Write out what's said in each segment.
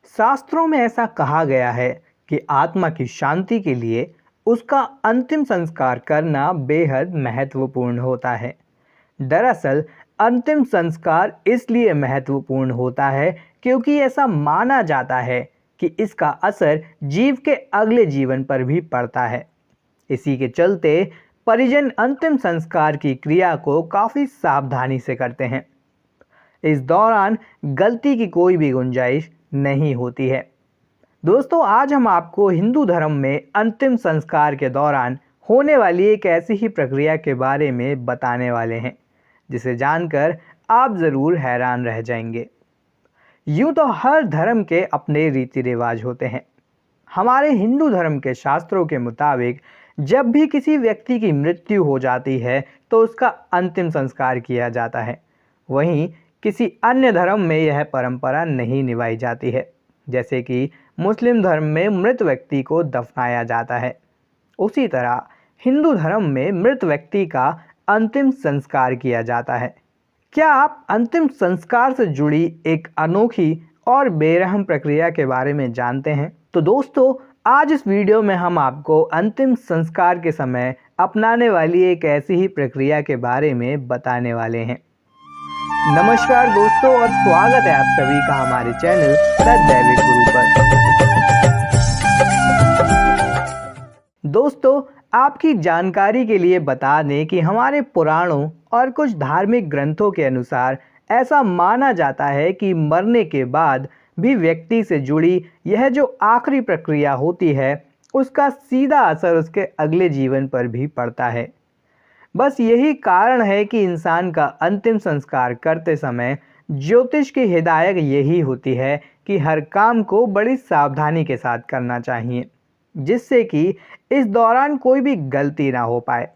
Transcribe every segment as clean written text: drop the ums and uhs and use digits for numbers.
शास्त्रों में ऐसा कहा गया है कि आत्मा की शांति के लिए उसका अंतिम संस्कार करना बेहद महत्वपूर्ण होता है। दरअसल अंतिम संस्कार इसलिए महत्वपूर्ण होता है क्योंकि ऐसा माना जाता है कि इसका असर जीव के अगले जीवन पर भी पड़ता है। इसी के चलते परिजन अंतिम संस्कार की क्रिया को काफ़ी सावधानी से करते हैं। इस दौरान गलती की कोई भी गुंजाइश नहीं होती है। दोस्तों, आज हम आपको हिंदू धर्म में अंतिम संस्कार के दौरान होने वाली एक ऐसी ही प्रक्रिया के बारे में बताने वाले हैं जिसे जानकर आप ज़रूर हैरान रह जाएंगे। यूँ तो हर धर्म के अपने रीति रिवाज होते हैं। हमारे हिंदू धर्म के शास्त्रों के मुताबिक जब भी किसी व्यक्ति की मृत्यु हो जाती है तो उसका अंतिम संस्कार किया जाता है। वहीं किसी अन्य धर्म में यह परंपरा नहीं निभाई जाती है। जैसे कि मुस्लिम धर्म में मृत व्यक्ति को दफनाया जाता है, उसी तरह हिंदू धर्म में मृत व्यक्ति का अंतिम संस्कार किया जाता है। क्या आप अंतिम संस्कार से जुड़ी एक अनोखी और बेरहम प्रक्रिया के बारे में जानते हैं? तो दोस्तों, आज इस वीडियो में हम आपको अंतिम संस्कार के समय अपनाने वाली एक ऐसी ही प्रक्रिया के बारे में बताने वाले हैं। नमस्कार दोस्तों, और स्वागत है आप सभी का हमारे चैनल द दैविक गुरु पर। दोस्तों, आपकी जानकारी के लिए बता दें कि हमारे पुराणों और कुछ धार्मिक ग्रंथों के अनुसार ऐसा माना जाता है कि मरने के बाद भी व्यक्ति से जुड़ी यह जो आखिरी प्रक्रिया होती है उसका सीधा असर उसके अगले जीवन पर भी पड़ता है। बस यही कारण है कि इंसान का अंतिम संस्कार करते समय ज्योतिष की हिदायत यही होती है कि हर काम को बड़ी सावधानी के साथ करना चाहिए, जिससे कि इस दौरान कोई भी गलती ना हो पाए।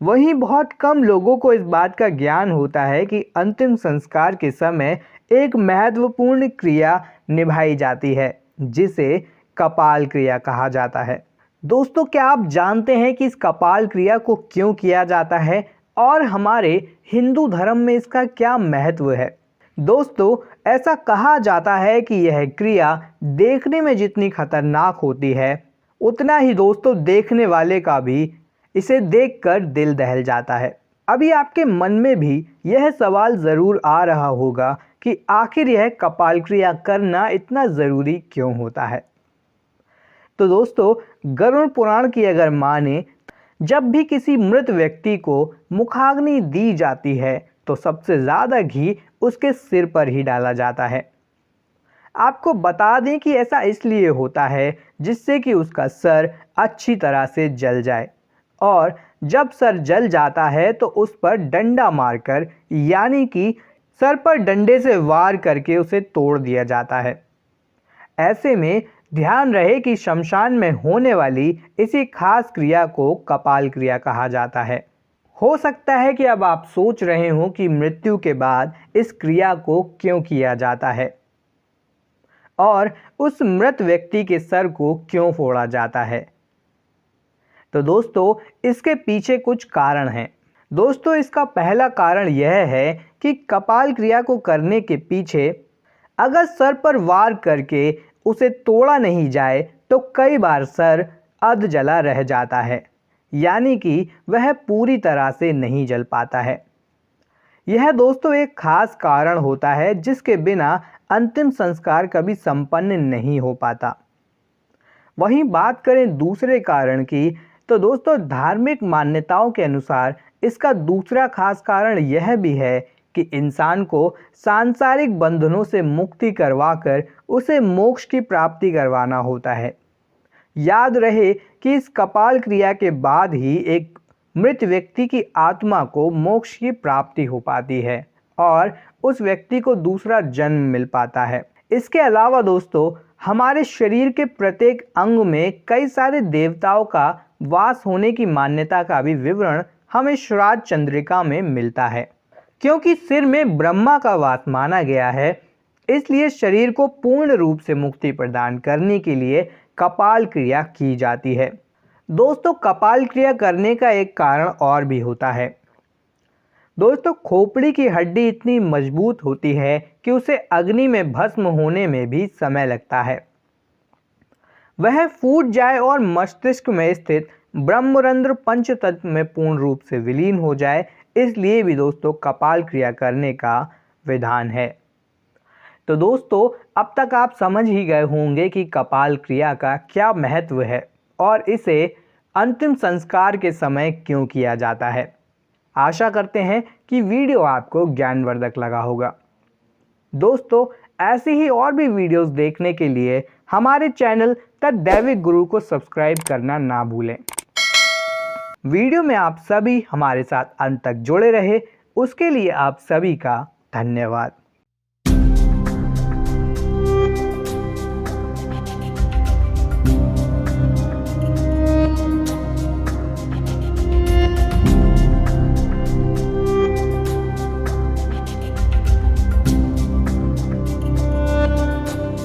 वहीं बहुत कम लोगों को इस बात का ज्ञान होता है कि अंतिम संस्कार के समय एक महत्वपूर्ण क्रिया निभाई जाती है जिसे कपाल क्रिया कहा जाता है। दोस्तों, क्या आप जानते हैं कि इस कपाल क्रिया को क्यों किया जाता है और हमारे हिंदू धर्म में इसका क्या महत्व है? दोस्तों, ऐसा कहा जाता है कि यह क्रिया देखने में जितनी खतरनाक होती है उतना ही दोस्तों देखने वाले का भी इसे देखकर दिल दहल जाता है। अभी आपके मन में भी यह सवाल ज़रूर आ रहा होगा कि आखिर यह कपाल क्रिया करना इतना ज़रूरी क्यों होता है। तो दोस्तों, गरुड़ पुराण की अगर माने, जब भी किसी मृत व्यक्ति को मुखाग्नि दी जाती है तो सबसे ज़्यादा घी उसके सिर पर ही डाला जाता है। आपको बता दें कि ऐसा इसलिए होता है जिससे कि उसका सर अच्छी तरह से जल जाए, और जब सर जल जाता है तो उस पर डंडा मारकर, यानी कि सर पर डंडे से वार करके उसे तोड़ दिया जाता है। ऐसे में ध्यान रहे कि शमशान में होने वाली इसी खास क्रिया को कपाल क्रिया कहा जाता है। हो सकता है कि अब आप सोच रहे हो कि मृत्यु के बाद इस क्रिया को क्यों किया जाता है और उस मृत व्यक्ति के सर को क्यों फोड़ा जाता है। तो दोस्तों, इसके पीछे कुछ कारण हैं। दोस्तों, इसका पहला कारण यह है कि कपाल क्रिया को करने के पीछे अगर सर पर वार करके उसे तोड़ा नहीं जाए तो कई बार सर अध जला रह जाता है, यानी कि वह पूरी तरह से नहीं जल पाता है। यह दोस्तों एक खास कारण होता है जिसके बिना अंतिम संस्कार कभी संपन्न नहीं हो पाता। वहीं बात करें दूसरे कारण की, तो दोस्तों धार्मिक मान्यताओं के अनुसार इसका दूसरा खास कारण यह भी है कि इंसान को सांसारिक बंधनों से मुक्ति करवाकर उसे मोक्ष की प्राप्ति करवाना होता है। याद रहे कि इस कपाल क्रिया के बाद ही एक मृत व्यक्ति की आत्मा को मोक्ष की प्राप्ति हो पाती है और उस व्यक्ति को दूसरा जन्म मिल पाता है। इसके अलावा दोस्तों, हमारे शरीर के प्रत्येक अंग में कई सारे देवताओं का वास होने की मान्यता का भी विवरण हमें श्राद्ध चंद्रिका में मिलता है। क्योंकि सिर में ब्रह्मा का वास माना गया है, इसलिए शरीर को पूर्ण रूप से मुक्ति प्रदान करने के लिए कपाल क्रिया की जाती है। दोस्तों, कपाल क्रिया करने का एक कारण और भी होता है। दोस्तों, खोपड़ी की हड्डी इतनी मजबूत होती है कि उसे अग्नि में भस्म होने में भी समय लगता है। वह फूट जाए और मस्तिष्क में स्थित ब्रह्मरंध्र पंचतत्व में पूर्ण रूप से विलीन हो जाए, इसलिए भी दोस्तों कपाल क्रिया करने का विधान है। तो दोस्तों, अब तक आप समझ ही गए होंगे कि कपाल क्रिया का क्या महत्व है और इसे अंतिम संस्कार के समय क्यों किया जाता है। आशा करते हैं कि वीडियो आपको ज्ञानवर्धक लगा होगा। दोस्तों, ऐसी ही और भी वीडियोस देखने के लिए हमारे चैनल द दैविक गुरु को सब्सक्राइब करना ना भूलें। वीडियो में आप सभी हमारे साथ अंत तक जुड़े रहे, उसके लिए आप सभी का धन्यवाद।